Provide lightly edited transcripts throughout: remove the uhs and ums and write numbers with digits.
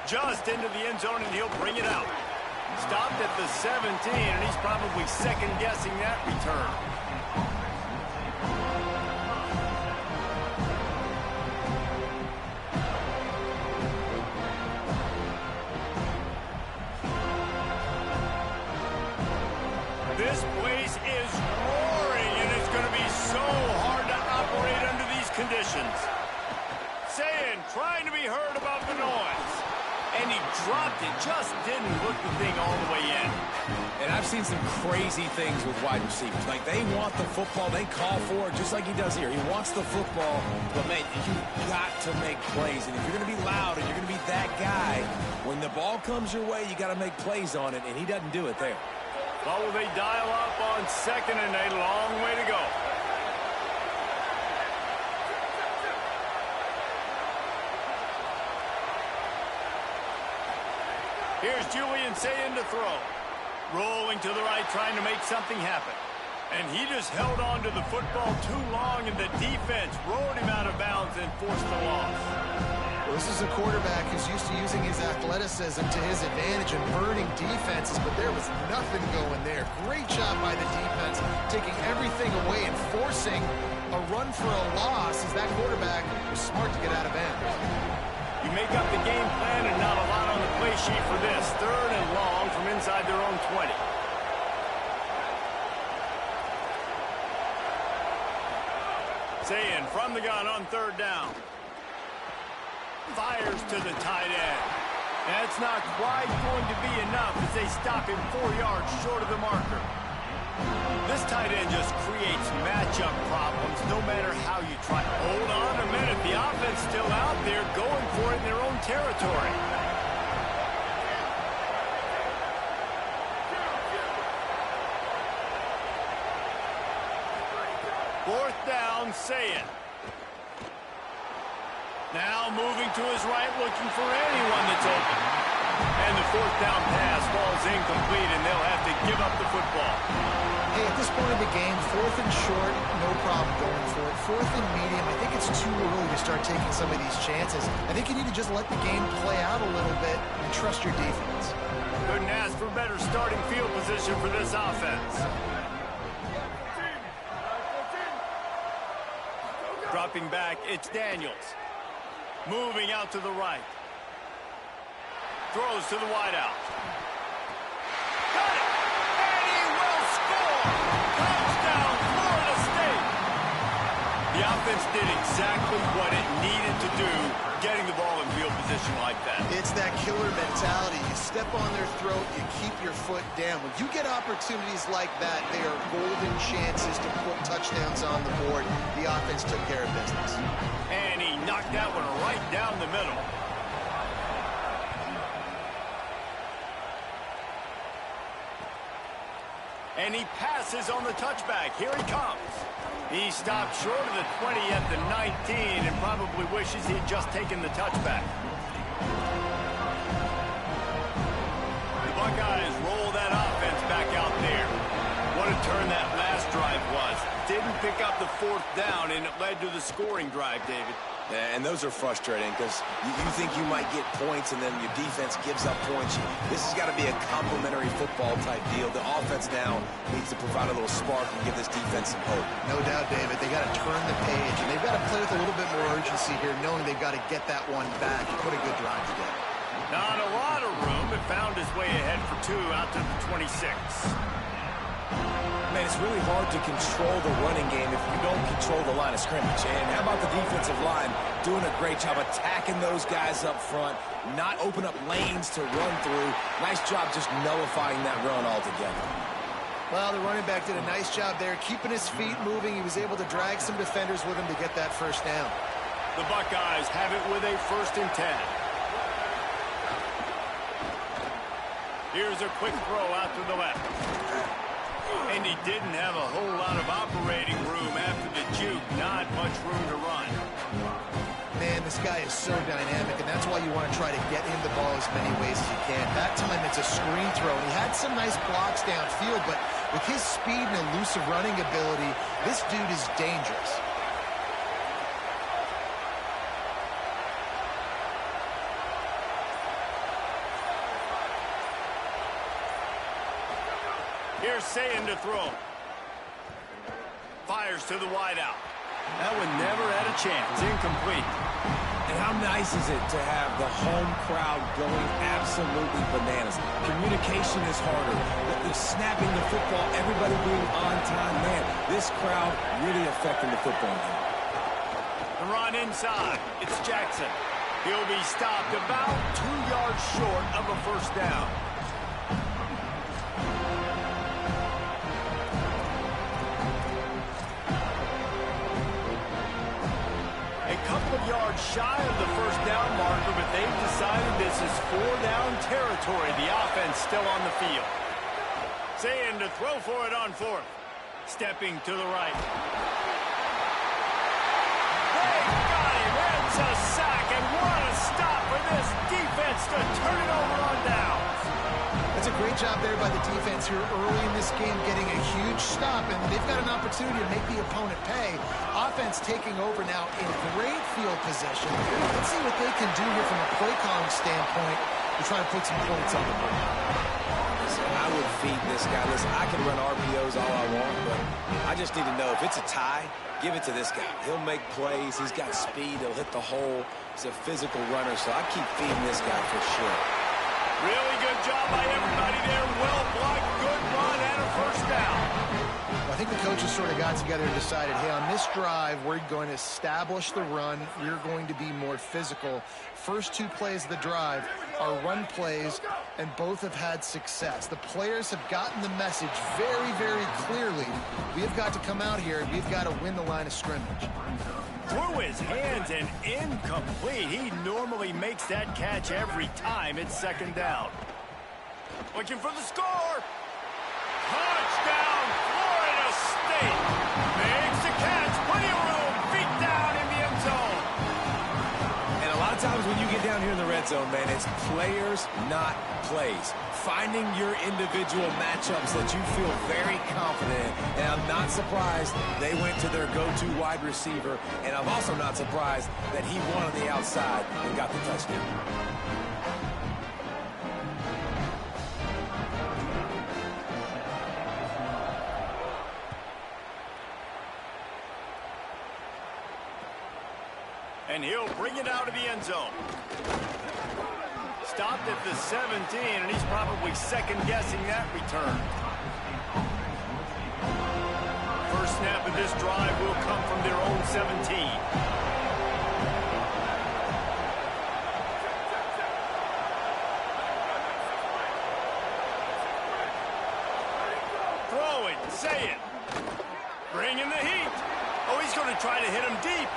just into the end zone, and he'll bring it out. Stopped at the 17, and he's probably second-guessing that return. This place is roaring, and it's going to be so hard to operate under these conditions. Saying, trying to be heard above the noise. And he dropped it, just didn't look the thing all the way in. And I've seen some crazy things with wide receivers. Like, they want the football, they call for it, just like he does here. He wants the football, but, man, you've got to make plays. And if you're going to be loud and you're going to be that guy, when the ball comes your way, you got to make plays on it, and he doesn't do it there. Well, will they dial up on second, and a long way to go. Here's Julian saying to throw. Rolling to the right, trying to make something happen. And he just held on to the football too long, and the defense rolled him out of bounds and forced the loss. Well, this is a quarterback who's used to using his athleticism to his advantage and burning defenses, but there was nothing going there. Great job by the defense, taking everything away and forcing a run for a loss as that quarterback was smart to get out of bounds. You make up the game plan and not a lot on the play sheet for this. 3rd and long from inside their own 20. Saying from the gun on 3rd down. Fires to the tight end. That's not quite going to be enough as they stop him 4 yards short of the marker. This tight end just creates matchup problems no matter how you try. Hold on a minute. The offense still out there going for it in their own territory. Fourth down, Saying. Now moving to his right, looking for anyone that's open. And the 4th down pass falls incomplete, and they'll have to give up the football. Hey, at this point of the game, 4th and short, no problem going for it. 4th and medium, I think it's too early to start taking some of these chances. I think you need to just let the game play out a little bit and trust your defense. Couldn't ask for better starting field position for this offense. Dropping back, it's Daniels. Moving out to the right. Throws to the wideout. Got it! And he will score! Touchdown, Florida State! The offense did exactly what it needed to do, getting the ball in field position like that. It's that killer mentality. You step on their throat, you keep your foot down. When you get opportunities like that, they are golden chances to put touchdowns on the board. The offense took care of business. And he knocked that one right down the middle. And he passes on the touchback. Here he comes. He stopped short of the 20 at the 19 and probably wishes he'd just taken the touchback. The Buckeyes roll that offense back out there. What a turn that last drive was. Didn't pick up the 4th down, and it led to the scoring drive, David. Yeah, and those are frustrating because you think you might get points and then your defense gives up points. This has got to be a complementary football type deal. The offense now needs to provide a little spark and give this defense some hope. No doubt, David. They got to turn the page, and they've got to play with a little bit more urgency here, knowing they've got to get that one back and put a good drive together. Not a lot of room. It found his way ahead for 2 out to the 26. Man, it's really hard to control the running game if you don't control the line of scrimmage. And how about the defensive line doing a great job attacking those guys up front, not open up lanes to run through. Nice job just nullifying that run altogether. Well, the running back did a nice job there, keeping his feet moving. He was able to drag some defenders with him to get that 1st down. The Buckeyes have it with a 1st and 10. Here's a quick throw out to the left. And he didn't have a whole lot of operating room after the juke. Not much room to run. Man, this guy is so dynamic, and that's why you want to try to get him the ball as many ways as you can. That time, it's a screen throw. And he had some nice blocks downfield, but with his speed and elusive running ability, this dude is dangerous. Saying to throw. Fires to the wideout. That one never had a chance. Incomplete. And how nice is it to have the home crowd going absolutely bananas? Communication is harder. The snapping the football, everybody being on time. Man, this crowd really affecting the football game. The run inside. It's Jackson. He'll be stopped about 2 yards short of a first down. Yards shy of the first down marker, but they've decided this is 4-down territory. The offense still on the field. Saying to throw for it on fourth. Stepping to the right. They got him. It's a sack, and what a stop for this defense to turn it over on downs. That's a great job there by the defense here early in this game, getting a huge stop, and they've got an opportunity to make the opponent pay. Offense taking over now in great field position. Let's see what they can do here from a play calling standpoint to try to put some points on the board. I would feed this guy. Listen, I can run RPOs all I want, but I just need to know if it's a tie, give it to this guy. He'll make plays. He's got speed. He'll hit the hole. He's a physical runner, so I keep feeding this guy for sure. Really good job by everybody there. Well blocked, good run, and a first down. Well, I think the coaches sort of got together and decided, hey, on this drive, we're going to establish the run. We're going to be more physical. First 2 plays of the drive are run plays, and both have had success. The players have gotten the message very, very clearly. We've got to come out here, and we've got to win the line of scrimmage. Through his hands and incomplete. He normally makes that catch every time. It's second down. Looking for the score. Touchdown, Florida State. Makes the catch. Plenty of room. Feet down in the end zone. And a lot of times when you get down here in the red zone, man, it's players, not plays. Finding your individual matchups that you feel very confident in. And I'm not surprised they went to their go-to wide receiver. And I'm also not surprised that he won on the outside and got the touchdown. And he'll bring it out of the end zone. Stopped at the 17, and he's probably second-guessing that return. First snap of this drive will come from their own 17. Throw it, say it. Bring in the heat. Oh, he's going to try to hit him deep.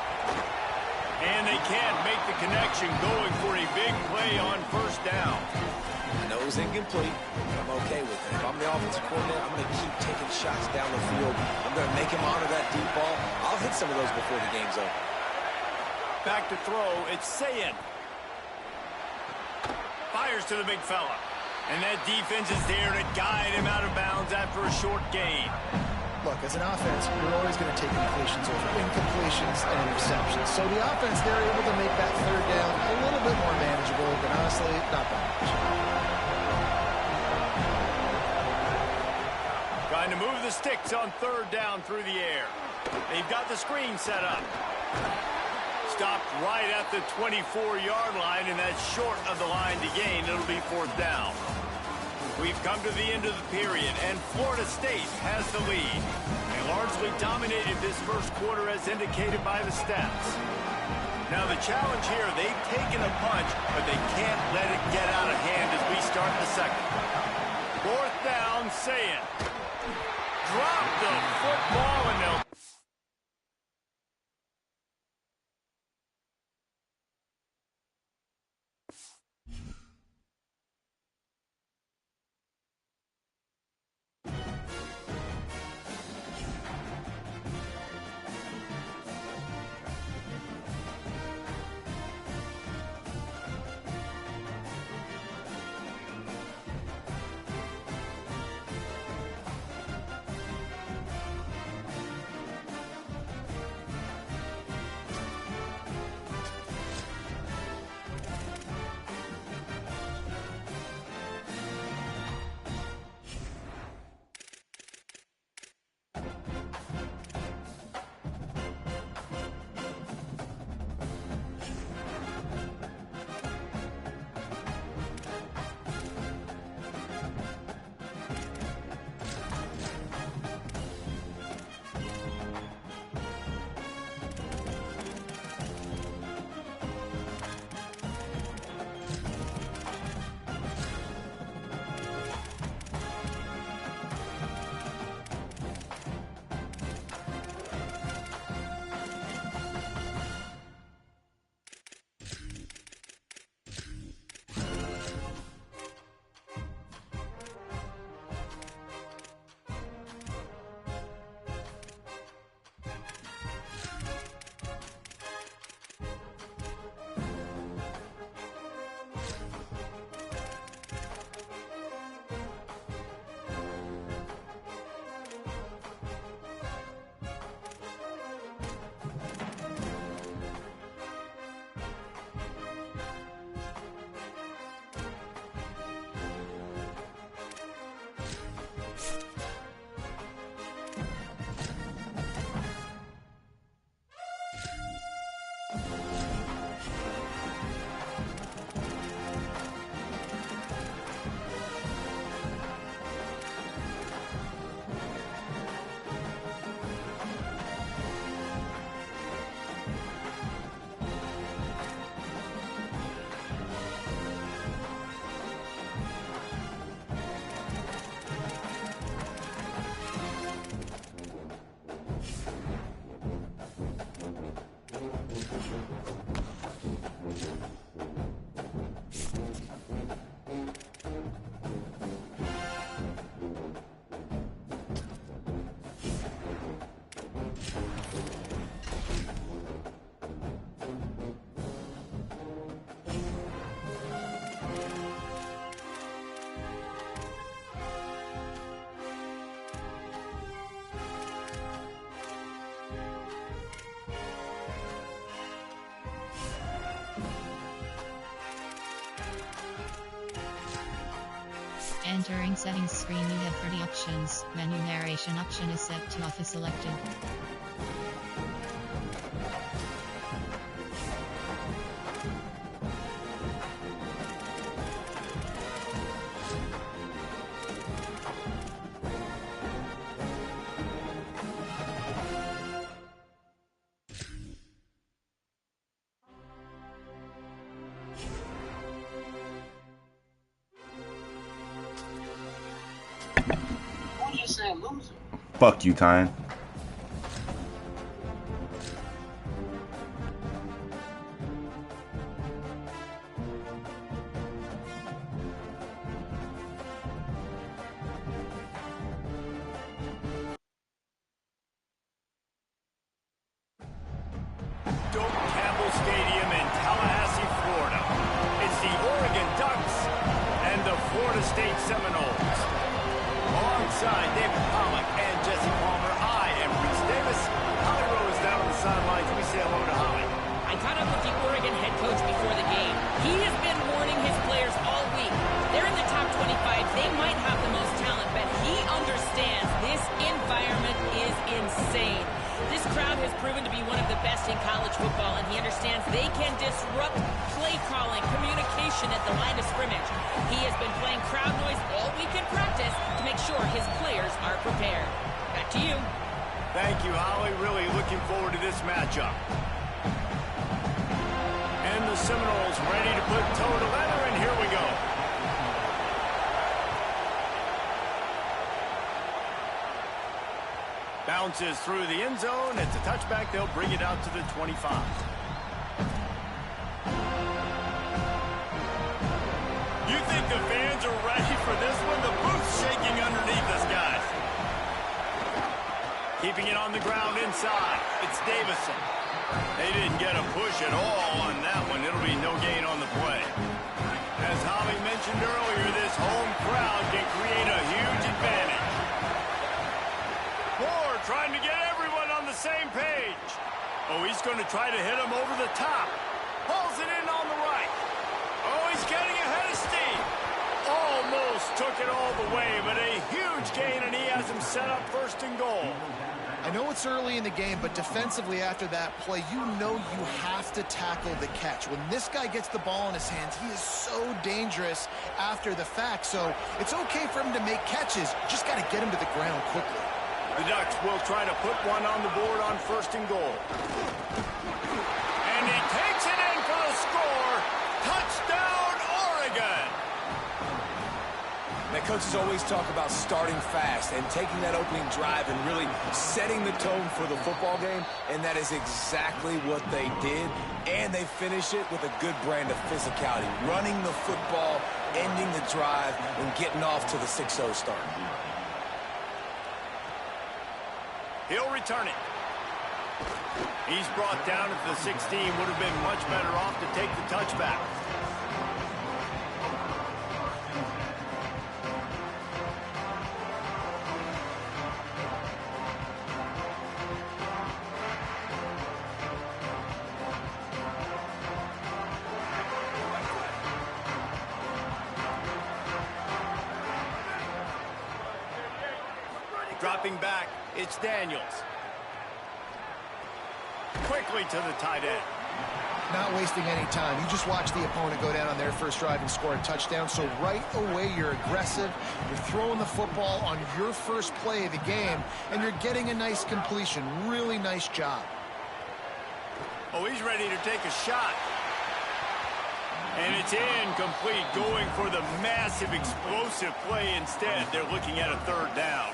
And they can't make the connection, going for a big play on first down. I know it was incomplete, but I'm okay with it. If I'm the offensive coordinator, I'm going to keep taking shots down the field. I'm going to make him honor that deep ball. I'll hit some of those before the game's over. Back to throw, it's Sayin. Fires to the big fella. And that defense is there to guide him out of bounds after a short gain. Look, as an offense, you're always going to take completions over incompletions and interceptions. So the offense, they're able to make that third down a little bit more manageable, but honestly, not that much. Trying to move the sticks on third down through the air. They've got the screen set up. Stopped right at the 24-yard line, and that's short of the line to gain. It'll be fourth down. We've come to the end of the period, and Florida State has the lead. They largely dominated this first quarter as indicated by the stats. Now the challenge here, they've taken a punch, but they can't let it get out of hand as we start the second. Fourth down, Sayin. Drop the football, and they'll... Entering settings screen, you have 30 options. Menu narration option is set to auto selected. Fuck you, Tyne. Stadium in Tallahassee, Florida. It's the Oregon Ducks and the Florida State Seminoles. Alongside David Pollack and Jesse Palmer, I am Reese Davis. Holly Rowe is down on the sidelines. We say hello to Holly. I caught up with the Oregon head coach before the game. He has been warning his players all week. They're in the top 25. They might have the most talent, but he understands this environment is insane. This crowd has proven to be one of the best in college football, and he understands they can disrupt play calling, communication at the line of scrimmage. He has been playing crowd noise all week in practice to make sure his players are prepared. Back to you. Thank you, Holly. Really looking forward to this matchup. And the Seminoles ready to put toe to leather, and here we go. Bounces through the end zone. It's a touchback. They'll bring it out to the 25. You think the fans are ready for this one? The booth's shaking underneath us, guys. Keeping it on the ground inside. It's Davison. They didn't get a push at all on that one. It'll be no gain on the play. As Holly mentioned earlier, this home crowd can create a huge advantage. Moore trying to get everyone on the same page. Oh, he's going to try to hit him over the top. Pulls it in on the right. Oh, he's getting ahead of steam. Almost took it all the way, but a huge gain, and he has him set up first and goal. I know it's early in the game, but defensively after that play, you know you have to tackle the catch. When this guy gets the ball in his hands, he is so dangerous after the fact. So it's okay for him to make catches. Just got to get him to the ground quickly. The Ducks will try to put one on the board on first and goal. And he takes it in for the score. Touchdown, Oregon. The coaches always talk about starting fast and taking that opening drive and really setting the tone for the football game, and that is exactly what they did, and they finish it with a good brand of physicality, running the football, ending the drive, and getting off to the 6-0 start. He'll return it. He's brought down at the 16. Would have been much better off to take the touchback. Dropping back, it's Daniels. Quickly to the tight end. Not wasting any time. You just watch the opponent go down on their first drive and score a touchdown. So right away, you're aggressive. You're throwing the football on your first play of the game, and you're getting a nice completion. Really nice job. Oh, he's ready to take a shot. And it's incomplete, going for the massive, explosive play instead. They're looking at a third down.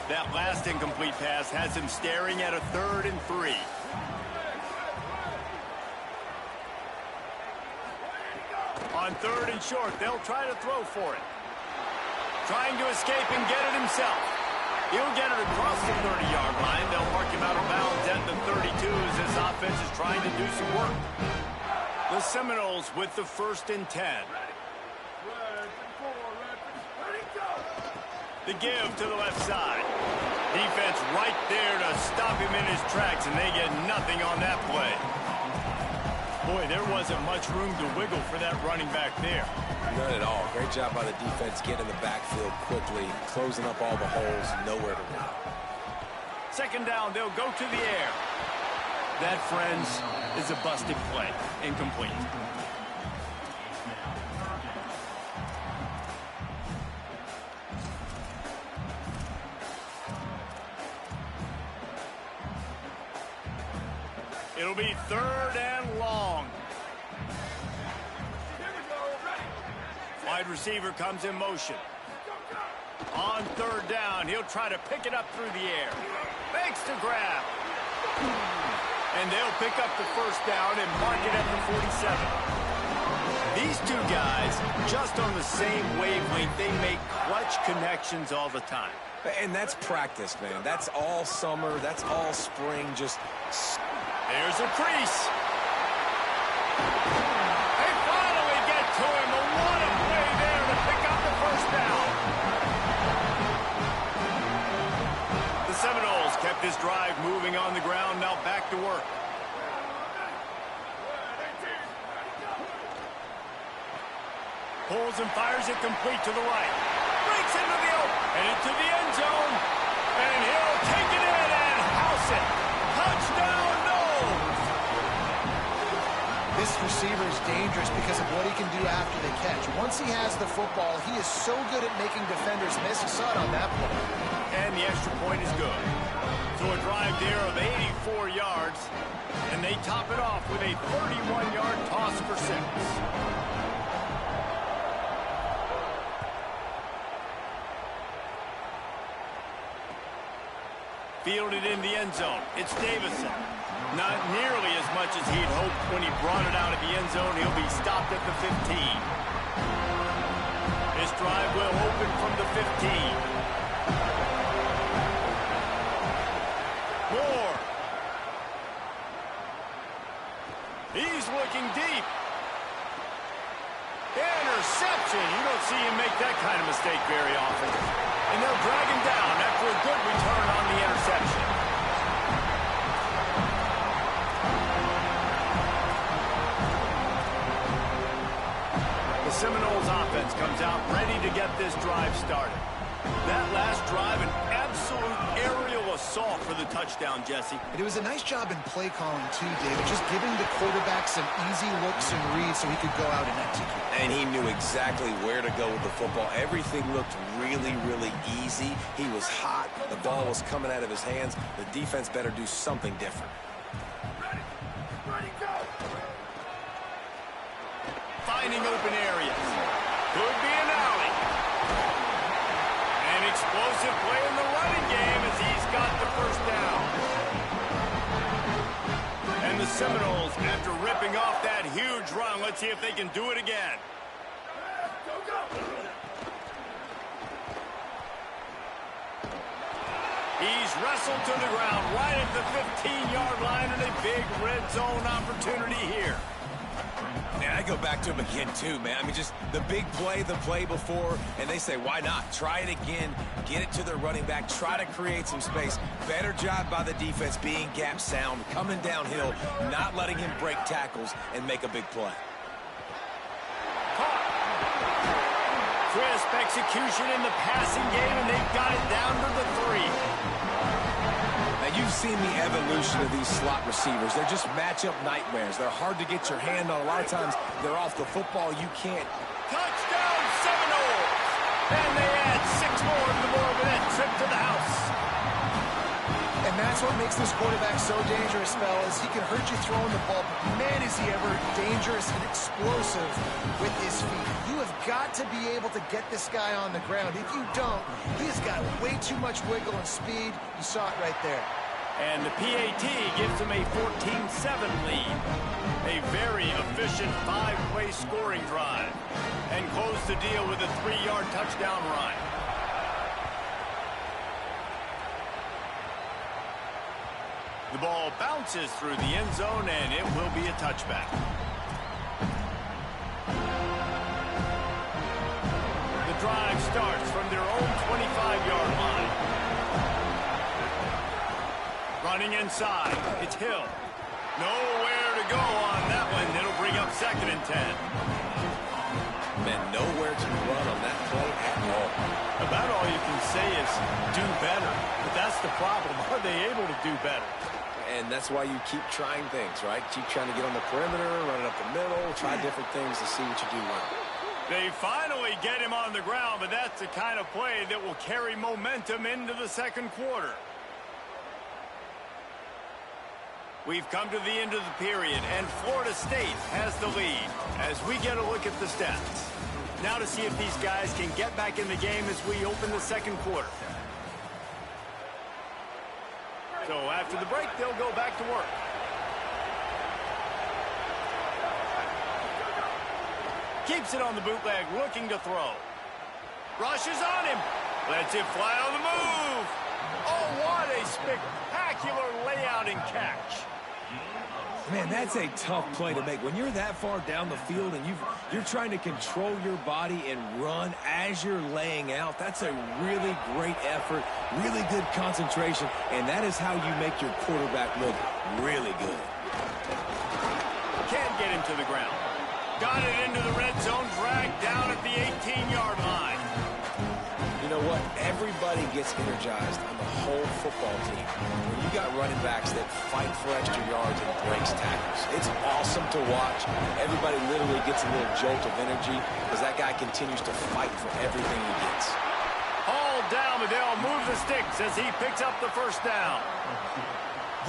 That last incomplete pass has him staring at a 3rd and 3. On 3rd and short, they'll try to throw for it. Trying to escape and get it himself. He'll get it across the 30-yard line. They'll mark him out of bounds at the 32 as this offense is trying to do some work. The Seminoles with the 1st and 10. The give to the left side. Defense right there to stop him in his tracks, and they get nothing on that play. Boy, there wasn't much room to wiggle for that running back there. None at all. Great job by the defense getting in the backfield quickly, closing up all the holes, nowhere to run. Second down, they'll go to the air. That, friends, is a busted play. Incomplete. It'll be third and long. Wide receiver comes in motion. On third down, he'll try to pick it up through the air. Makes the grab. And they'll pick up the first down and mark it at the 47. These two guys, just on the same wavelength, they make clutch connections all the time. And that's practice, man. That's all summer. That's all spring. Just... There's a crease. They finally get to him. A what a play there to pick up the first down. The Seminoles kept this drive moving on the ground. Now back to work. Pulls and fires it complete to the right. Breaks into the open and into the end zone. And he'll take it in and house it. Touchdown, Noles! This receiver is dangerous because of what he can do after the catch. Once he has the football, he is so good at making defenders miss. You saw it on that play. And the extra point is good. So a drive there of 84 yards, and they top it off with a 31-yard toss for 6. Fielded in the end zone. It's Davison. Not nearly as much as he'd hoped when he brought it out of the end zone. He'll be stopped at the 15. This drive will open from the 15. Moore. He's looking deep. Interception. You don't see him make that kind of mistake very often. And they'll drag him down after a good return on the interception. The Seminoles offense comes out ready to get this drive started. That last drive, an absolute aerial assault for the touchdown, Jesse. It was a nice job in play calling, too, David. Just giving the quarterback some easy looks and reads so he could go out and execute. And he knew exactly where to go with the football. Everything looked really, really easy. He was hot. The ball was coming out of his hands. The defense better do something different. Ready, go! Finding open areas. Could be an alley. An explosive play in the running game as he's got the first down. And the Seminoles, after ripping off that huge run, let's see if they can do it again. Go, go! He's wrestled to the ground right at the 15-yard line, and a big red zone opportunity here. Man, I go back to him again, too, man. I mean, just the big play, the play before, and they say, why not? Try it again, get it to their running back, try to create some space. Better job by the defense being gap sound, coming downhill, not letting him break tackles and make a big play. Caught. Crisp execution in the passing game, and they've got it down to the 3. Now, you've seen the evolution of these slot receivers. They're just matchup nightmares. They're hard to get your hand on. A lot of times, they're off the football. You can't. Touchdown, Seminoles! And they add 6 more to the Morbidette trip to the house. And that's what makes this quarterback so dangerous, fellas. He can hurt you throwing the ball, but man, is he ever dangerous and explosive with his feet. You have got to be able to get this guy on the ground. If you don't, he's got way too much wiggle and speed. You saw it right there. And the PAT gives them a 14-7 lead. A very efficient 5-play scoring drive. And close the deal with a 3-yard touchdown run. The ball bounces through the end zone, and it will be a touchback. The drive starts from their own 25-yard line. Running inside, it's Hill. Nowhere to go on that one. It'll bring up 2nd and 10. Man, nowhere to run on that play at all. About all you can say is do better. But that's the problem. Are they able to do better? And that's why you keep trying things, right? Keep trying to get on the perimeter, run it up the middle, try different things to see what you do well. They finally get him on the ground, but that's the kind of play that will carry momentum into the second quarter. We've come to the end of the period, and Florida State has the lead as we get a look at the stats. Now to see if these guys can get back in the game as we open the second quarter. So after the break, they'll go back to work. Keeps it on the bootleg, looking to throw. Rushes on him. Lets it fly on the move. Oh, what a spectacular layout and catch. Man, that's a tough play to make. When you're that far down the field and you're trying to control your body and run as you're laying out, that's a really great effort, really good concentration, and that is how you make your quarterback look really good. Can't get him to the ground. Got it into the red zone, dragged down at the 18-yard line. You know what? Everybody gets energized on the whole football team when you got running backs that fight for extra yards and breaks tackles. It's awesome to watch. Everybody literally gets a little jolt of energy because that guy continues to fight for everything he gets. Hauled down, but they'll move the sticks as he picks up the first down.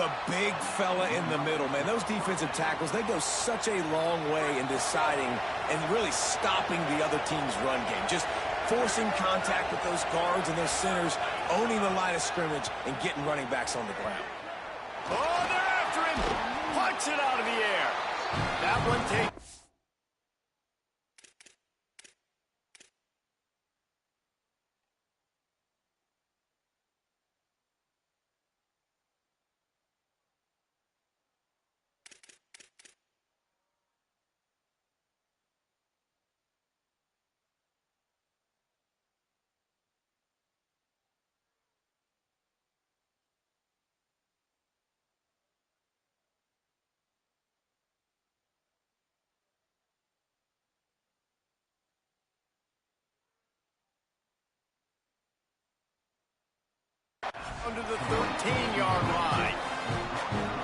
The big fella in the middle, man. Those defensive tackles, they go such a long way in deciding and really stopping the other team's run game. Just forcing contact with those guards and those centers, owning the line of scrimmage, and getting running backs on the ground. Oh, they're after him. Punts it out of the air. That one takes. Under the 13-yard line.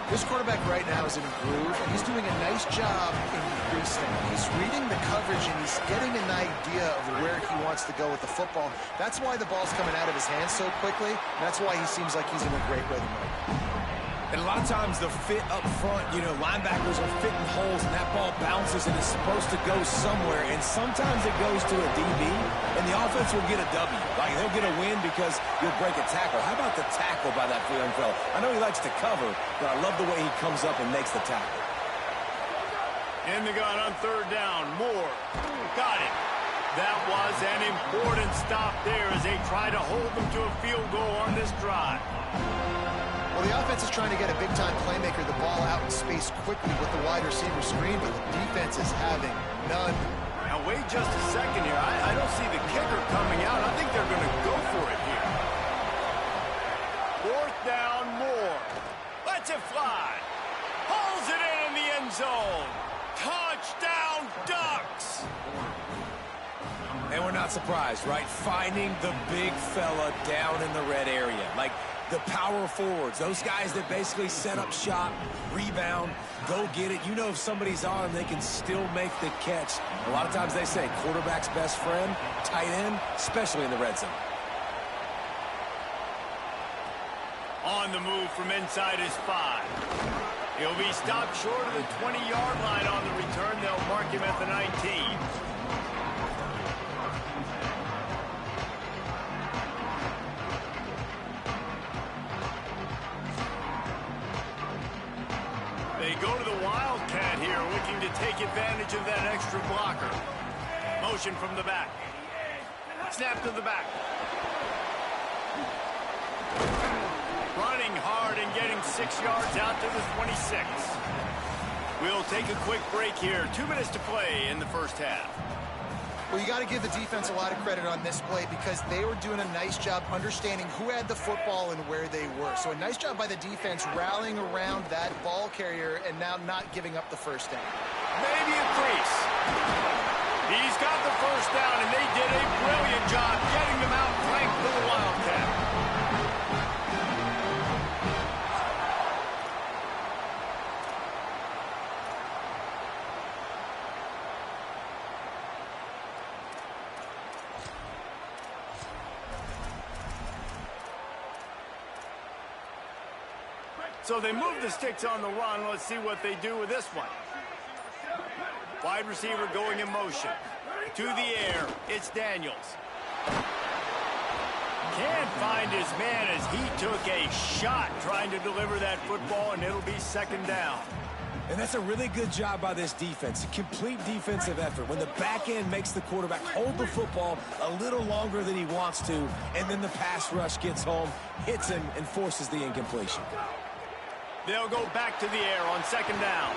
This quarterback right now is in a groove, and he's doing a nice job in increasing. He's reading the coverage, and he's getting an idea of where he wants to go with the football. That's why the ball's coming out of his hands so quickly, and that's why he seems like he's in a great rhythm right now. And a lot of times the fit up front, you know, linebackers are fitting holes and that ball bounces and it's supposed to go somewhere. And sometimes it goes to a DB and the offense will get a W. Like they'll get a win because you'll break a tackle. How about the tackle by that young fella? I know he likes to cover, but I love the way he comes up and makes the tackle. In the gun on third down. Moore. Got it. That was an important stop there as they try to hold them to a field goal on this drive. Well, the offense is trying to get a big-time playmaker the ball out in space quickly with the wide receiver screen, but the defense is having none. Now, wait just a second here. I don't see the kicker coming out. I think they're going to go for it here. Fourth down, Moore. Lets it fly. Hauls it in the end zone. Touchdown, Ducks. And we're not surprised, right? Finding the big fella down in the red area. Like the power forwards, those guys that basically set up shop, rebound, go get it. You know if somebody's on them, they can still make the catch. A lot of times they say quarterback's best friend, tight end, especially in the red zone. On the move from inside his 5. He'll be stopped short of the 20-yard line on the return. They'll mark him at the 19. They go to the Wildcat here, looking to take advantage of that extra blocker. Motion from the back. Snap to the back. Running hard and getting 6 yards out to the 26. We'll take a quick break here. 2 minutes to play in the first half. Well, you got to give the defense a lot of credit on this play because they were doing a nice job understanding who had the football and where they were. So a nice job by the defense rallying around that ball carrier and now not giving up the first down. Maybe a crease. He's got the first down, and they did a brilliant job getting them out flanked for the Wildcat. So they move the sticks on the run. Let's see what they do with this one. Wide receiver going in motion. To the air, it's Daniels. Can't find his man as he took a shot trying to deliver that football, and it'll be second down. And that's a really good job by this defense. A complete defensive effort. When the back end makes the quarterback hold the football a little longer than he wants to, and then the pass rush gets home, hits him, and forces the incompletion. They'll go back to the air on second down.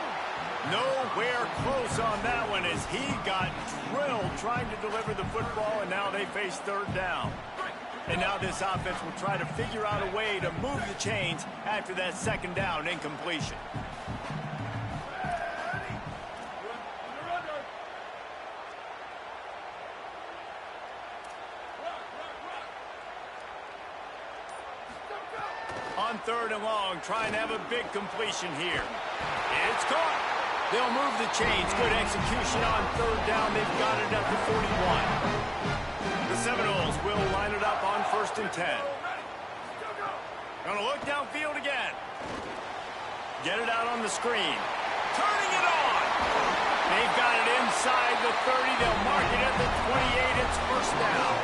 Nowhere close on that one as he got drilled trying to deliver the football, and now they face third down. And now this offense will try to figure out a way to move the chains after that second down incompletion. On third and long, trying to have a big completion here. It's caught. They'll move the chains. Good execution on third down. They've got it at the 41. The Seminoles will line it up on 1st and 10. Gonna look downfield again. Get it out on the screen. Turning it on. They've got it inside the 30. They'll mark it at the 28. It's first down.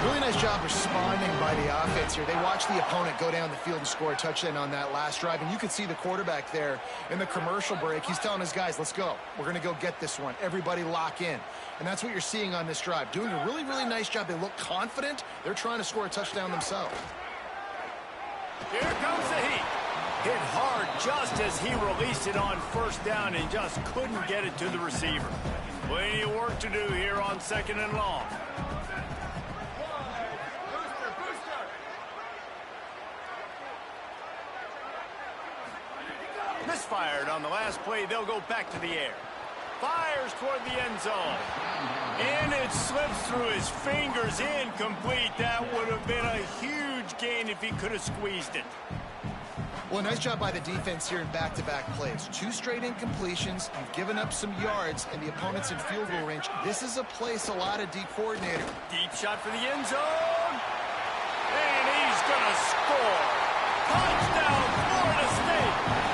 Really nice job responding by the offense here. They watched the opponent go down the field and score a touchdown on that last drive, and you could see the quarterback there in the commercial break. He's telling his guys, let's go. We're going to go get this one. Everybody lock in. And that's what you're seeing on this drive. Doing a really, really nice job. They look confident. They're trying to score a touchdown themselves. Here comes the heat. Hit hard just as he released it on first down and just couldn't get it to the receiver. Plenty of work to do here on second and long. Misfired on the last play. They'll go back to the air. Fires toward the end zone. And it slips through his fingers. Incomplete. That would have been a huge gain if he could have squeezed it. Well, nice job by the defense here in back-to-back plays. 2 straight incompletions. You've given up some yards, and the opponent's in field goal range. This is a place a lot of D coordinator. Deep shot for the end zone. And he's going to score. Touchdown, Florida State.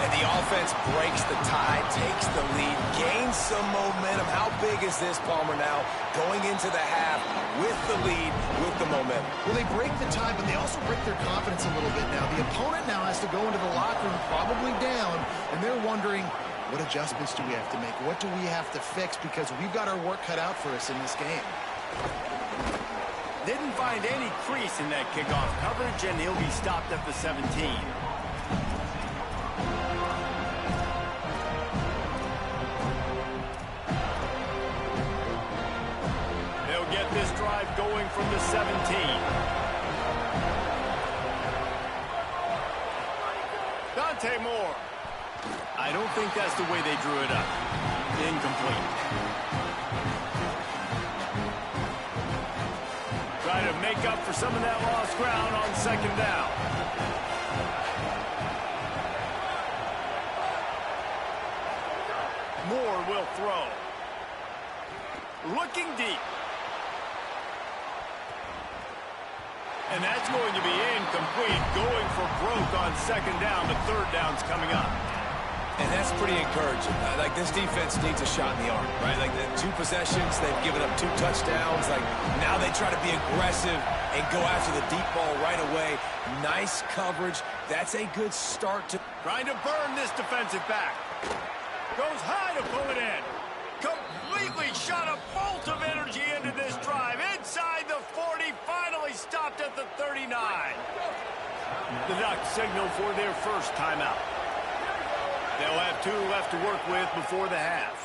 And the offense breaks the tie, takes the lead, gains some momentum. How big is this, Palmer, now? Going into the half with the lead, with the momentum. Well, they break the tie, but they also break their confidence a little bit now. The opponent now has to go into the locker room probably down, and they're wondering, what adjustments do we have to make? What do we have to fix? Because we've got our work cut out for us in this game. Didn't find any crease in that kickoff coverage, and he'll be stopped at the 17. Get this drive going from the 17. Dante Moore. I don't think that's the way they drew it up. Incomplete. Try to make up for some of that lost ground on second down. Moore will throw. Looking deep. And that's going to be incomplete. Going for broke on second down, but third down's coming up. And that's pretty encouraging. Like, this defense needs a shot in the arm, right? Like, the 2 possessions, they've given up 2 touchdowns. Like, now they try to be aggressive and go after the deep ball right away. Nice coverage. That's a good start to... Trying to burn this defensive back. Goes high to pull it in. Completely shot a bolt of energy into this drive. Inside the 40, finally stopped at the 39. The Ducks signal for their first timeout. They'll have 2 left to work with before the half.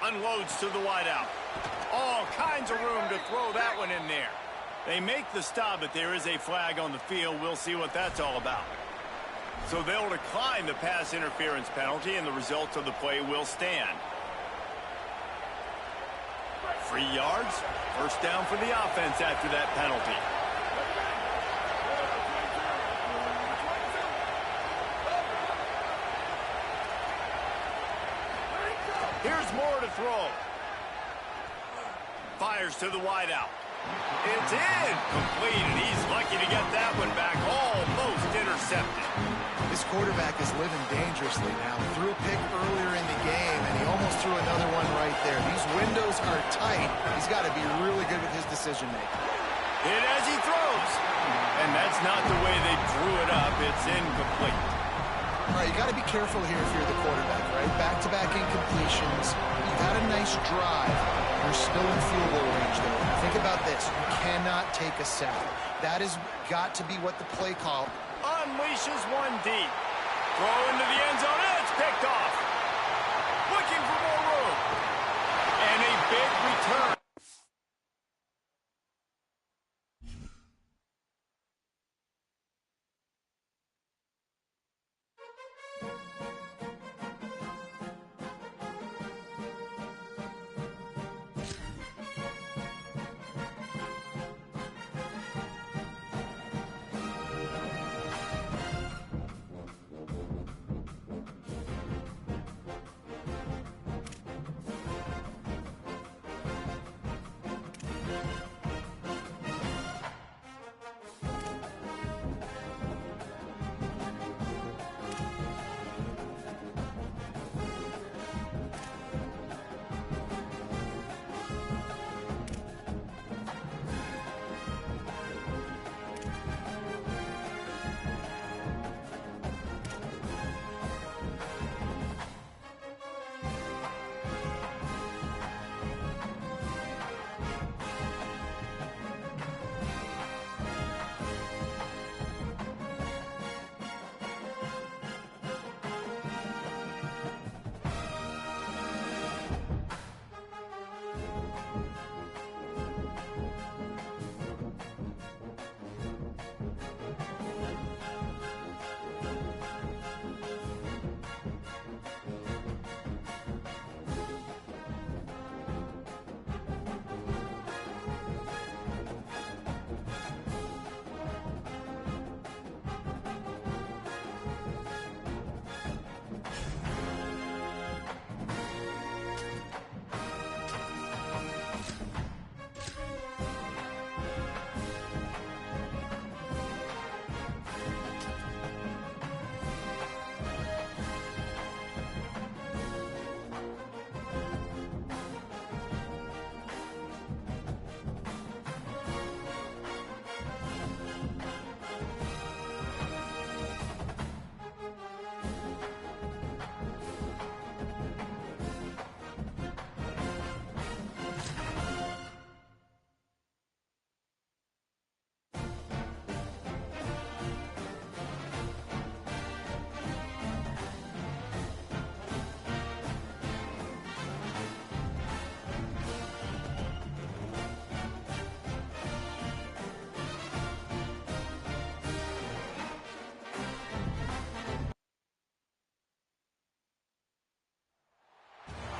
Unloads to the wideout. All kinds of room to throw that one in there. They make the stop, but there is a flag on the field. We'll see what that's all about. So they'll decline the pass interference penalty, and the results of the play will stand. 3 yards. First down for the offense after that penalty. Here's more to throw. Fires to the wideout. It's in. Complete, and he's lucky to get that one back. Almost intercepted. This quarterback is living dangerously now. Threw a pick earlier in the game, and he almost threw another one right there. These windows are tight. He's got to be really good with his decision-making. Hit as he throws. And that's not the way they drew it up. It's incomplete. All right, you got to be careful here if you're the quarterback, right? Back-to-back incompletions. You've had a nice drive. You're still in field goal range, though. Think about this. You cannot take a sack. That has got to be what the play call. Unleashes one deep. Throw into the end zone. And it's picked off. Looking for more room. And a big return.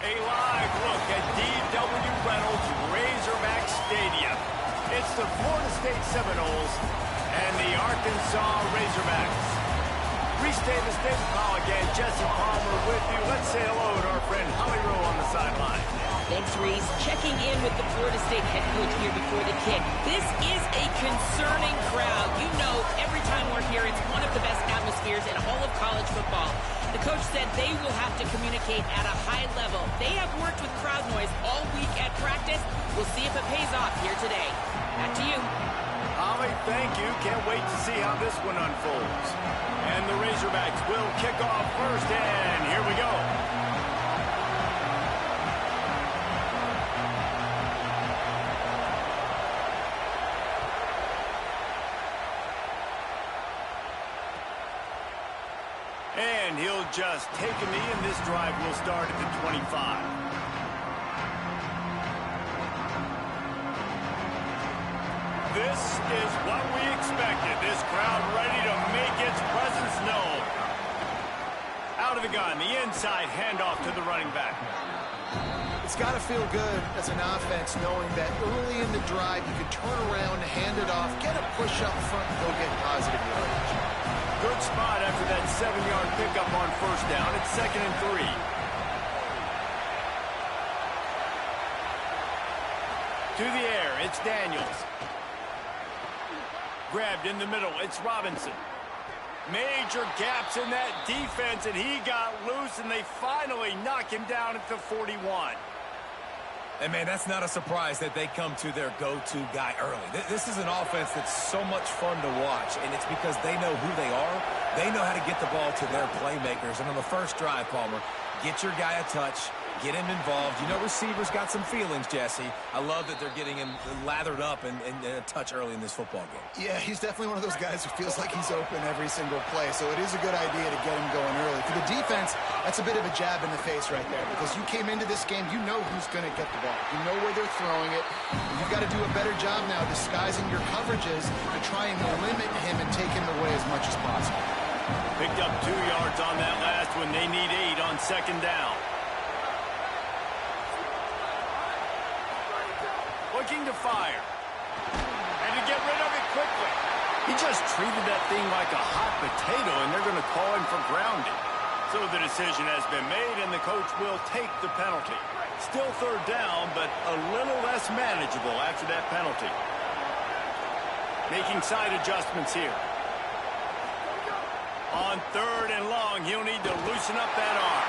A live look at D.W. Reynolds Razorback Stadium. It's the Florida State Seminoles and the Arkansas Razorbacks. Reese Davis, David Pollock, and Jesse Palmer with you. Let's say hello to our friend Holly Rowe on the sideline. Thanks, Reese. Checking in with the Florida State head coach here before the kick. This is a concerning crowd. You know, every time we're here, it's one of the best atmospheres in all of college football. The coach said they will have to communicate at a high level. They have worked with crowd noise all week at practice. We'll see if it pays off here today. Back to you. Holly, thank you. Can't wait to see how this one unfolds. And the Razorbacks will kick off first, and here we go. And he'll just take a knee, and this drive will start at the 25. This is what we expected. This crowd ready to make its presence known. Out of the gun, the inside handoff to the running back. It's It's got to feel good as an offense knowing that early in the drive you can turn around, hand it off, get a push up front, and go get positive yardage. Good spot after that 7-yard pickup on first down. It's 2nd and 3. To the air, it's Daniels. Grabbed in the middle, it's Robinson. Major gaps in that defense, and he got loose, and they finally knock him down at the 41. And, man, that's not a surprise that they come to their go-to guy early. This is an offense that's so much fun to watch, and it's because they know who they are. They know how to get the ball to their playmakers. And on the first drive, Palmer, get your guy a touch, get him involved. You know receivers got some feelings, Jesse. I love that they're getting him lathered up and a touch early in this football game. Yeah, he's definitely one of those guys who feels like he's open every single play, so it is a good idea to get him going early. For the defense, that's a bit of a jab in the face right there because you came into this game, you know who's going to get the ball. You know where they're throwing it. You've got to do a better job now disguising your coverages to try and limit him and take him away as much as possible. Picked up 2 yards on that last one. They need 8 on 2nd down. Looking to fire. And to get rid of it quickly. He just treated that thing like a hot potato, and they're going to call him for grounding. So the decision has been made, and the coach will take the penalty. Still 3rd down, but a little less manageable after that penalty. Making side adjustments here. On 3rd and long, he'll need to loosen up that arm.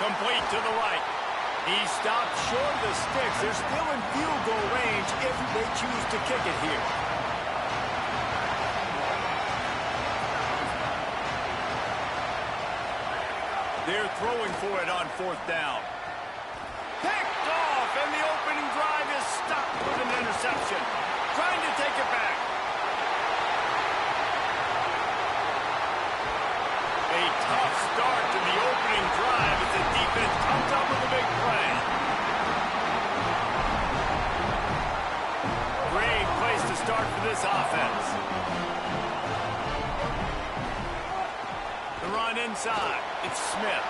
Complete to the right. He stopped short of the sticks. They're still in field goal range if they choose to kick it here. They're throwing for it on 4th down. Picked off, and the opening drive is stopped with an interception. Trying to take it back. A tough start to the opening drive as the defense comes up with a big play. Great place to start for this offense. The run inside. It's Smith.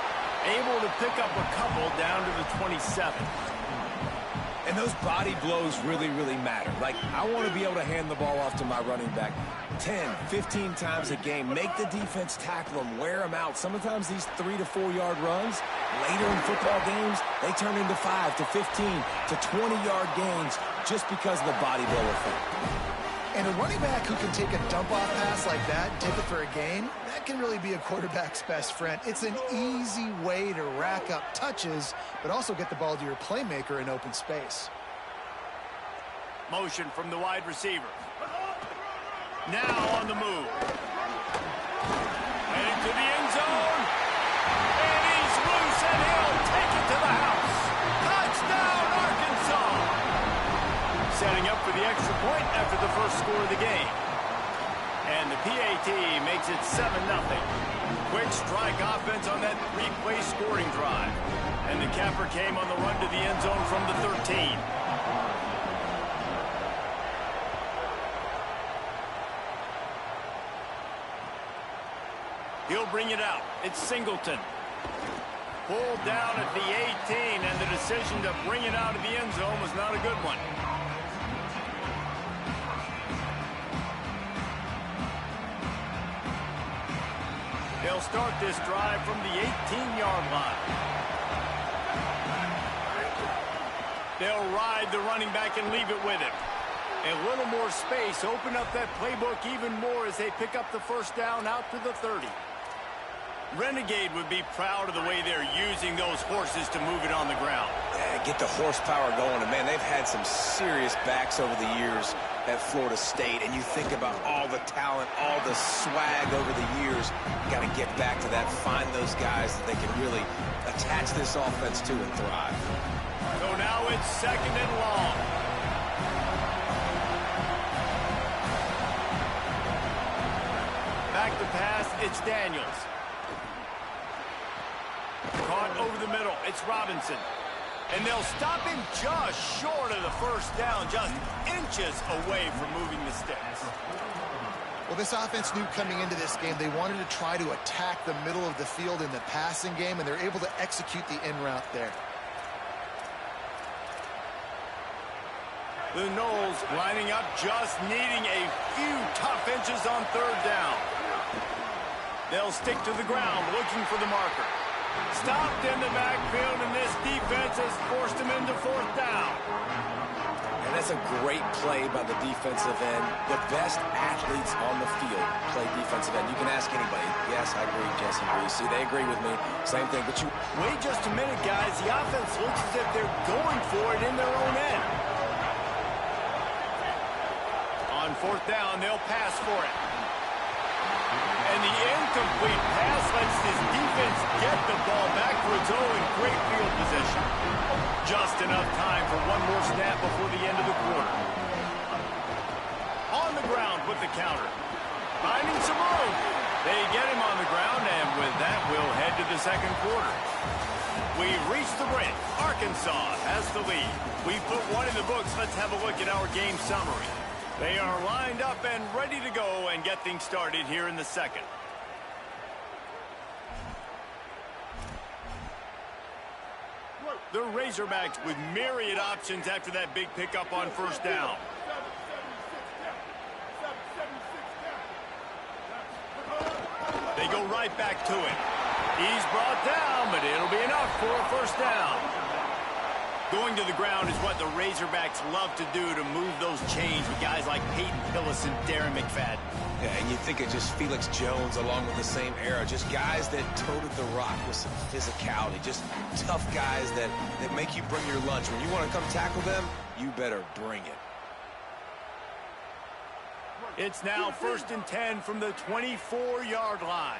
Able to pick up a couple down to the 27. And those body blows really, really matter. Like, I want to be able to hand the ball off to my running back 10, 15 times a game. Make the defense tackle them, wear them out. Sometimes these 3 to 4 yard runs, later in football games, they turn into 5 to 15 to 20-yard gains just because of the body blow effect. And a running back who can take a dump-off pass like that and take it for a gain, that can really be a quarterback's best friend. It's an easy way to rack up touches, but also get the ball to your playmaker in open space. Motion from the wide receiver. Now on the move. Heading to the end zone. And he's loose, and he'll take it to the house. Touchdown, Arkansas. Setting up for the extra point after the first score of the game. And the PAT makes it 7-0. Quick strike offense on that 3-play scoring drive. And the capper came on the run to the end zone from the 13. He'll bring it out. It's Singleton. Pulled down at the 18, and the decision to bring it out of the end zone was not a good one. They'll start this drive from the 18-yard line. They'll ride the running back and leave it with him. A little more space, open up that playbook even more as they pick up the first down out to the 30. Renegade would be proud of the way they're using those horses to move it on the ground. Yeah, get the horsepower going. And, man, they've had some serious backs over the years at Florida State. And you think about all the talent, all the swag over the years. You got to get back to that, find those guys that they can really attach this offense to and thrive. So now it's 2nd and long. Back to pass, it's Daniels. Caught over the middle, it's Robinson. And they'll stop him just short of the first down, just inches away from moving the sticks. Well, this offense knew coming into this game they wanted to try to attack the middle of the field in the passing game, and they're able to execute the in route there. The Knowles lining up, just needing a few tough inches on third down. They'll stick to the ground, looking for the marker. Stopped in the backfield, and this defense has forced him into fourth down. And that's a great play by the defensive end. The best athletes on the field play defensive end. You can ask anybody. Yes, I agree, Jesse. See, they agree with me. Same thing, but you... Wait just a minute, guys. The offense looks as if they're going for it in their own end. On fourth down, they'll pass for it. And the incomplete pass lets this defense get the ball back for its own in great field position. Just enough time for one more snap before the end of the quarter. On the ground with the counter. Finding some room. They get him on the ground, and with that, we'll head to the second quarter. We've reached the break. Arkansas has the lead. We've put one in the books. Let's have a look at our game summary. They are lined up and ready to go and get things started here in the second. The Razorbacks with myriad options after that big pickup on first down. They go right back to it. He's brought down, but it'll be enough for a first down. Going to the ground is what the Razorbacks love to do to move those chains with guys like Peyton Hillis and Darren McFadden. Yeah, and you think of just Felix Jones along with the same era. Just guys that toted the rock with some physicality. Just tough guys that make you bring your lunch. When you want to come tackle them, you better bring it. It's now 1st and 10 from the 24-yard line.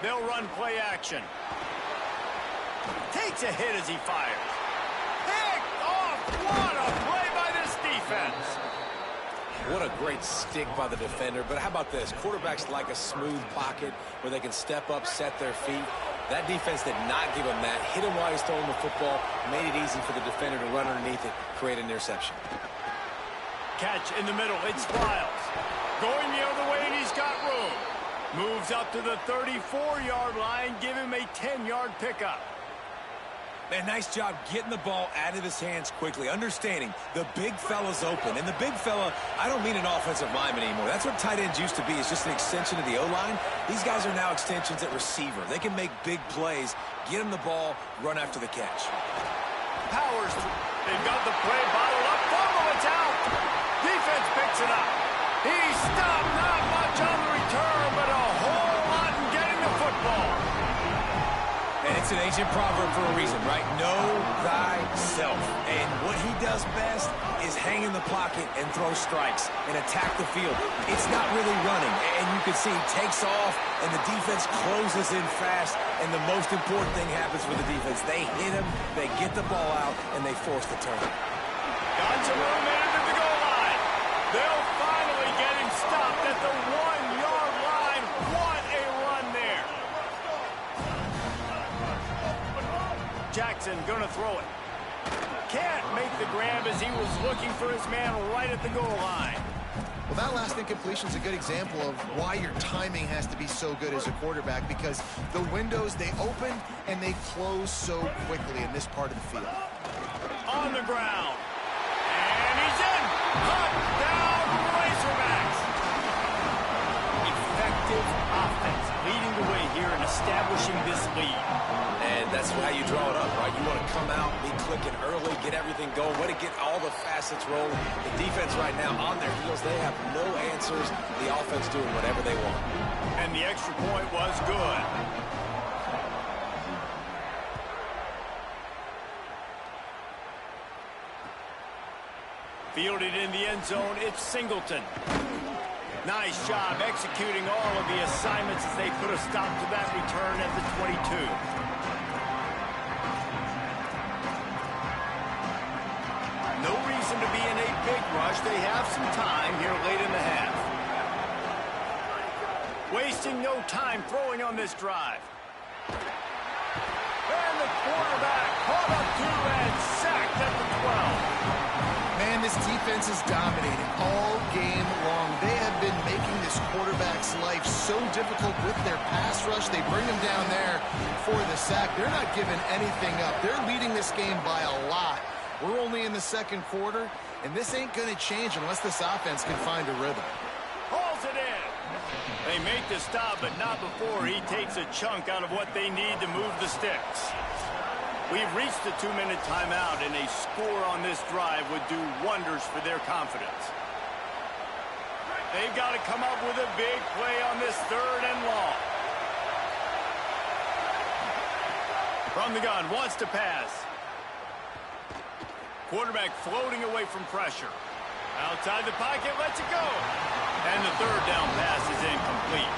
They'll run play action. Takes a hit as he fires. Picked off. What a play by this defense. What a great stick by the defender. But how about this? Quarterbacks like a smooth pocket where they can step up, set their feet. That defense did not give him that. Hit him while he's throwing the football. Made it easy for the defender to run underneath it, create an interception. Catch in the middle. It's Smiles. Going the other way, and he's got room. Moves up to the 34-yard line. Give him a 10-yard pickup. Man, nice job getting the ball out of his hands quickly, understanding the big fella's open. And the big fella, I don't mean an offensive lineman anymore. That's what tight ends used to be. It's just an extension of the O-line. These guys are now extensions at receiver. They can make big plays, get him the ball, run after the catch. Powers. They've got the play bottled up. Fumble, it's out. Defense picks it up. He stopped. Not much on the return, but a whole lot in getting the football. And it's an ancient proverb for a reason, right? Know thyself. And what he does best is hang in the pocket and throw strikes and attack the field. It's not really running. And you can see he takes off, and the defense closes in fast. And the most important thing happens for the defense. They hit him, they get the ball out, and they force the turn. Got some room into the goal line. They'll finally get him stopped at the 1-yard line. What a run there. Jackson gonna throw it. Can't make the grab as he was looking for his man right at the goal line. Well, that last incompletion is a good example of why your timing has to be so good as a quarterback, because the windows, they open and they close so quickly in this part of the field. On the ground. And he's in. Touchdown, Razorbacks. Effective offense leading the way here and establishing this lead. And that's how you draw it up, right? You want to come out, be clicking early, get everything going, way to get all the facets rolling. The defense right now on their heels, they have no answers. The offense doing whatever they want. And the extra point was good. Fielded in the end zone, it's Singleton. Nice job executing all of the assignments as they put a stop to that return at the 22. No reason to be in a big rush. They have some time here late in the half. Wasting no time throwing on this drive. And the quarterback caught up to and sacked at the 12. Man, this defense defense is dominating all game long. They have been making this quarterback's life so difficult with their pass rush. They bring him down there for the sack. They're not giving anything up. They're leading this game by a lot. We're only in the second quarter, and this ain't going to change unless this offense can find a rhythm. Hauls it in. They make the stop, but not before he takes a chunk out of what they need to move the sticks. We've reached the 2-minute timeout, and a score on this drive would do wonders for their confidence. They've got to come up with a big play on this 3rd and long. From the gun, wants to pass. Quarterback floating away from pressure. Outside the pocket, lets it go. And the 3rd down pass is incomplete.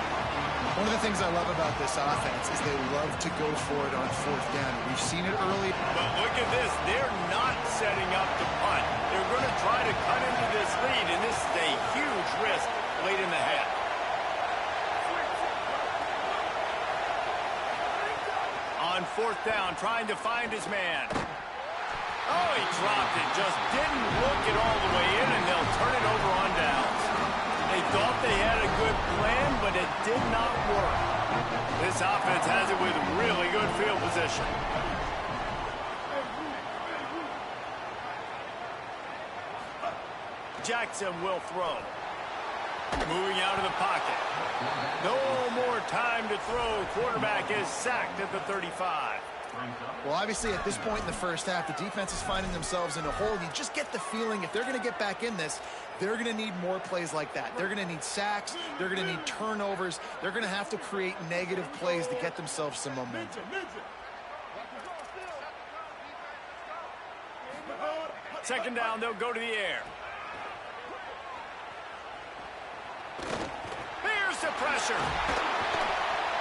One of the things I love about this offense is they love to go for it on 4th down. We've seen it early. But look at this. They're not setting up to punt. They're going to try to cut into this lead, and this is a huge risk late in the half. On 4th down, trying to find his man. Oh, he dropped it. Just didn't look it all the way in, and they'll turn it over on downs. They thought they had a good plan, but it did not work. This offense has it with really good field position. Jackson will throw. Moving out of the pocket. No more time to throw. Quarterback is sacked at the 35. Well, obviously, at this point in the first half, the defense is finding themselves in a hole. You just get the feeling if they're going to get back in this, they're going to need more plays like that. They're going to need sacks. They're going to need turnovers. They're going to have to create negative plays to get themselves some momentum. Second down, they'll go to the air. Here's the pressure.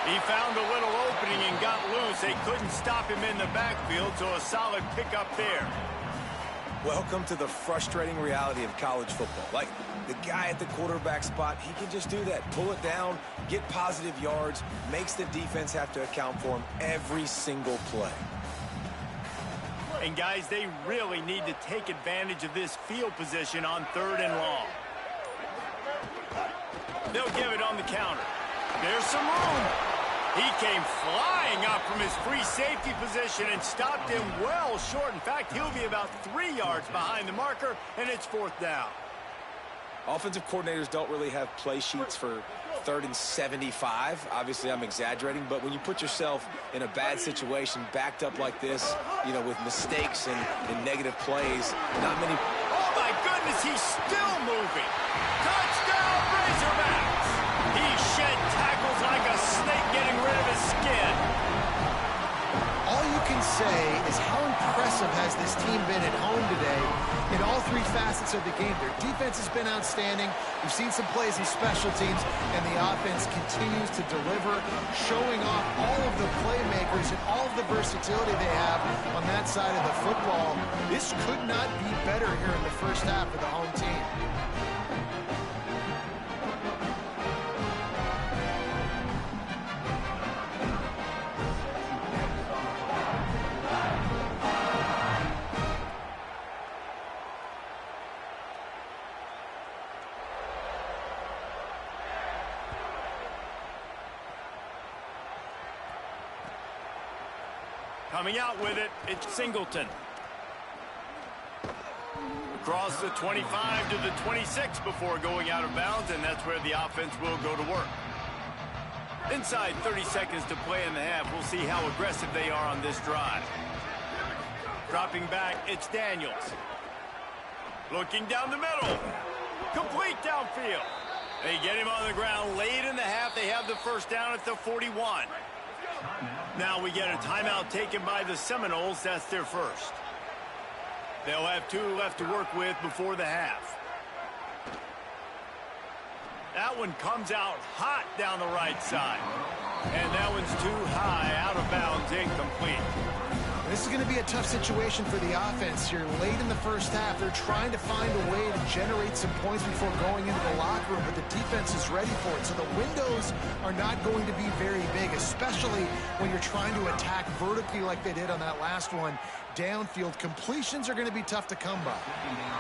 He found a little opening and got loose. They couldn't stop him in the backfield, so a solid pickup there. Welcome to the frustrating reality of college football. Like, the guy at the quarterback spot, he can just do that. Pull it down, get positive yards, makes the defense have to account for him every single play. And, guys, they really need to take advantage of this field position on 3rd and long. They'll give it on the counter. There's some room. He came flying up from his free safety position and stopped him well short. In fact, he'll be about 3 yards behind the marker, and it's 4th down. Offensive coordinators don't really have play sheets for 3rd and 75. Obviously, I'm exaggerating, but when you put yourself in a bad situation, backed up like this, you know, with mistakes and negative plays, not many... Oh, my goodness, he's still moving. Touchdown, Razorbacks. He shed tackles like a snake getting rid of his skin. All you can say is how impressive has this team been at home today in all 3 facets of the game. Their defense has been outstanding. We've seen some plays in special teams, and the offense continues to deliver, showing off all of the playmakers and all of the versatility they have on that side of the football. This could not be better here in the first half for the home team. Coming out with it, it's Singleton. Across the 25 to the 26 before going out of bounds, and that's where the offense will go to work. Inside 30 seconds to play in the half. We'll see how aggressive they are on this drive. Dropping back, it's Daniels. Looking down the middle. Complete downfield. They get him on the ground late in the half. They have the first down at the 41. Now we get a timeout taken by the Seminoles. That's their first. They'll have 2 left to work with before the half. That one comes out hot down the right side. And that one's too high, out of bounds, incomplete. This is going to be a tough situation for the offense here. Late in the first half, they're trying to find a way to generate some points before going into the locker room, but the defense is ready for it. So the windows are not going to be very big, especially when you're trying to attack vertically like they did on that last one. Downfield completions are going to be tough to come by.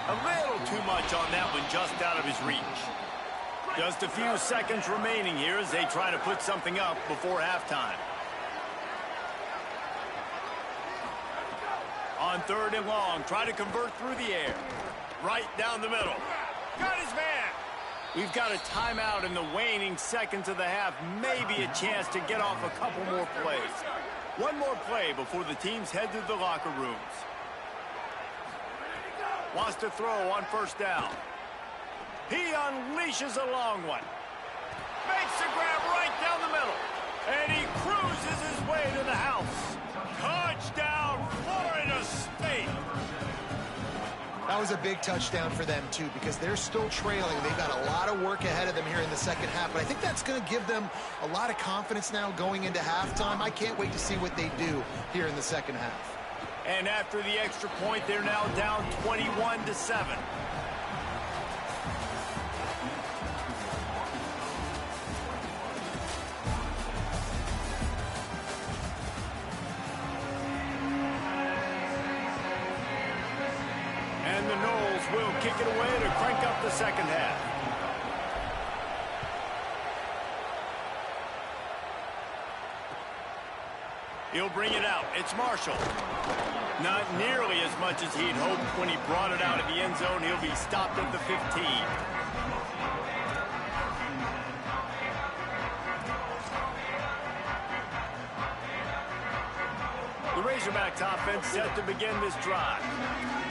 A little too much on that one, just out of his reach. Just a few seconds remaining here as they try to put something up before halftime. On 3rd and long, try to convert through the air. Right down the middle. Got his man. We've got a timeout in the waning seconds of the half. Maybe a chance to get off a couple more plays. One more play before the teams head to the locker rooms. Wants to throw on 1st down. He unleashes a long one. Makes the grab right down the middle. And he cruises his way to the house. Touchdown, Florida State. That was a big touchdown for them, too, because they're still trailing. They've got a lot of work ahead of them here in the second half, but I think that's going to give them a lot of confidence now going into halftime. I can't wait to see what they do here in the second half. And after the extra point, they're now down 21-7. And the Noles will kick it away to crank up the second half. He'll bring it out. It's Marshall. Not nearly as much as he'd hoped when he brought it out of the end zone. He'll be stopped at the 15. The Razorbacks offense set to begin this drive.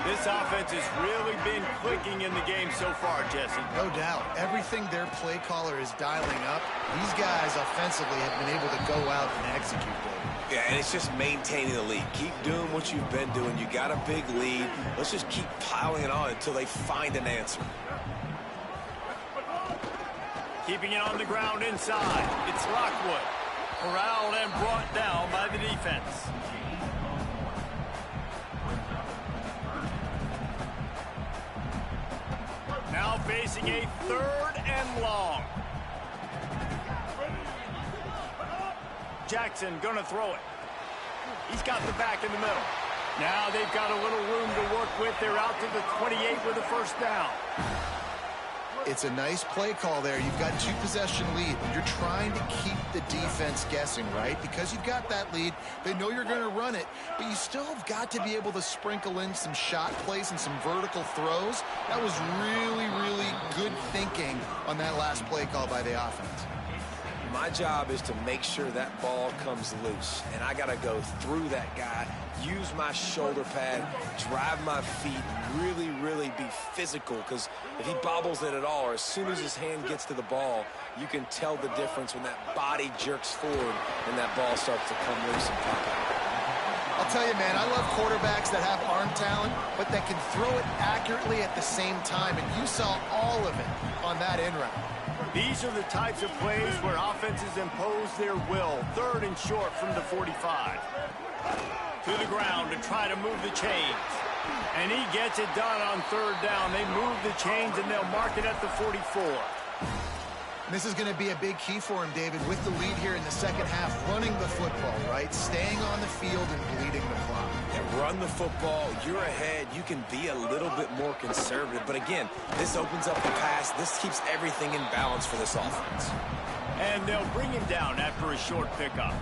This offense has really been clicking in the game so far, Jesse. No doubt. Everything their play caller is dialing up, these guys offensively have been able to go out and execute, David. Yeah, and it's just maintaining the lead. Keep doing what you've been doing. You got a big lead. Let's just keep piling it on until they find an answer. Keeping it on the ground inside. It's Lockwood. Corralled and brought down by the defense. Now facing a 3rd and long. Jackson gonna throw it. He's got the back in the middle. Now they've got a little room to work with. They're out to the 28 with a 1st down. It's a nice play call there. You've got 2-possession lead. You're trying to keep the defense guessing, right? Because you've got that lead, they know you're going to run it, but you still have got to be able to sprinkle in some shot plays and some vertical throws. That was really, really good thinking on that last play call by the offense. My job is to make sure that ball comes loose, and I got to go through that guy, use my shoulder pad, drive my feet, really, really be physical, because if he bobbles it at all, or as soon as his hand gets to the ball, you can tell the difference when that body jerks forward and that ball starts to come loose and pop out. I'll tell you, man, I love quarterbacks that have arm talent, but that can throw it accurately at the same time, and you saw all of it on that end round. These are the types of plays where offenses impose their will. 3rd and short from the 45. To the ground to try to move the chains. And he gets it done on 3rd down. They move the chains, and they'll mark it at the 44. And this is going to be a big key for him, David, with the lead here in the second half, running the football, right? Staying on the field and bleeding the clock. Yeah, run the football. You're ahead. You can be a little bit more conservative. But again, this opens up the pass. This keeps everything in balance for this offense. And they'll bring him down after a short pickup.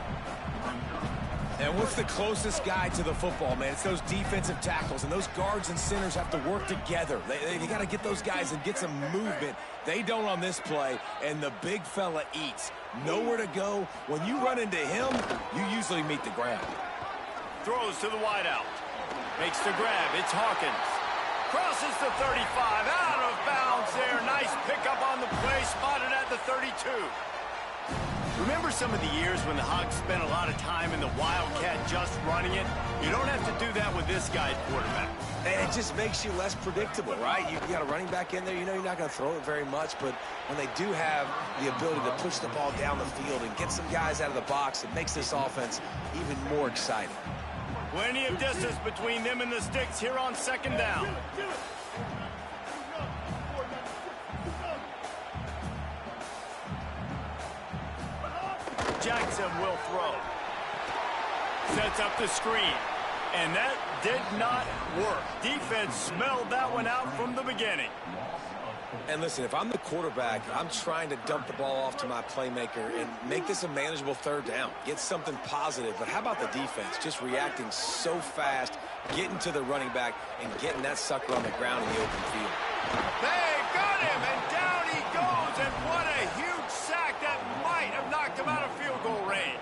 And what's the closest guy to the football, man? It's those defensive tackles, and those guards and centers have to work together. They got to get those guys and get some movement. They don't on this play, and the big fella eats. Nowhere to go. When you run into him, you usually meet the ground. Throws to the wideout. Makes the grab. It's Hawkins. Crosses the 35. Out of bounds there. Nice pickup on the play. Spotted at the 32. Remember some of the years when the Hogs spent a lot of time in the Wildcat just running it? You don't have to do that with this guy at quarterback. And it just makes you less predictable, right? You got a running back in there. You know you're not going to throw it very much, but when they do have the ability to push the ball down the field and get some guys out of the box, it makes this offense even more exciting. Plenty of distance between them and the sticks here on second down. Jackson will throw. Sets up the screen. And that did not work. Defense smelled that one out from the beginning. And listen, if I'm the quarterback, I'm trying to dump the ball off to my playmaker and make this a manageable third down. Get something positive. But how about the defense? Just reacting so fast, getting to the running back, and getting that sucker on the ground in the open field. They got him, and down he goes. And what a huge sack that might have knocked him out of field goal range.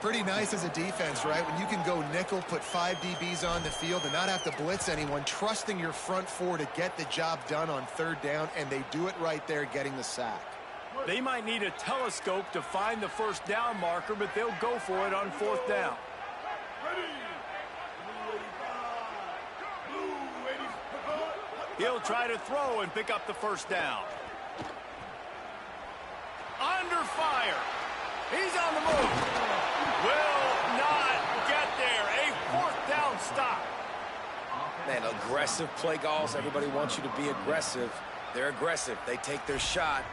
Pretty nice as a defense, right? When you can go nickel, put 5 DBs on the field and not have to blitz anyone, trusting your front four to get the job done on third down, and they do it right there, getting the sack. They might need a telescope to find the first down marker, but they'll go for it on fourth down. He'll try to throw and pick up the first down. Under fire. He's on the move. Will not get there. A fourth down stop. Man, aggressive play calls. Everybody wants you to be aggressive. They're aggressive. They take their shot.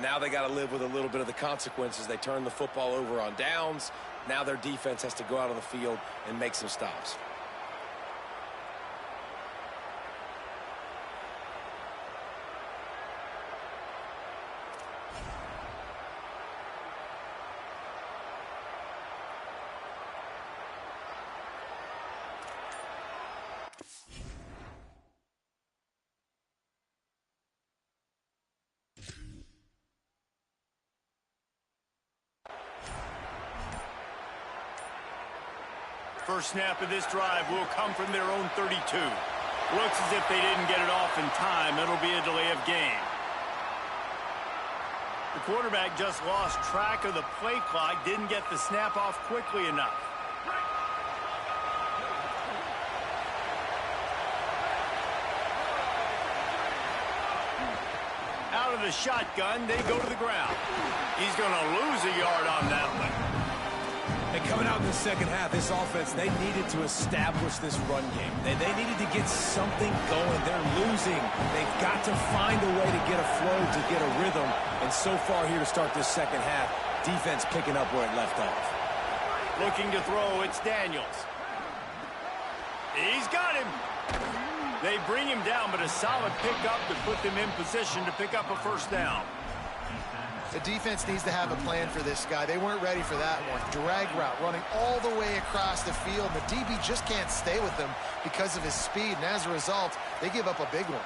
Now they got to live with a little bit of the consequences. They turn the football over on downs. Now their defense has to go out on the field and make some stops. First snap of this drive will come from their own 32. Looks as if they didn't get it off in time. It'll be a delay of game. The quarterback just lost track of the play clock, didn't get the snap off quickly enough. Out of the shotgun, they go to the ground. He's going to lose a yard on that one. And coming out in the second half, this offense, they needed to establish this run game. They needed to get something going. They're losing. They've got to find a way to get a flow, to get a rhythm. And so far here to start this second half, defense picking up where it left off. Looking to throw, it's Daniels. He's got him. They bring him down, but a solid pickup to put them in position to pick up a first down. The defense needs to have a plan for this guy. They weren't ready for that one. Drag route, running all the way across the field. The DB just can't stay with him because of his speed, and as a result, they give up a big one.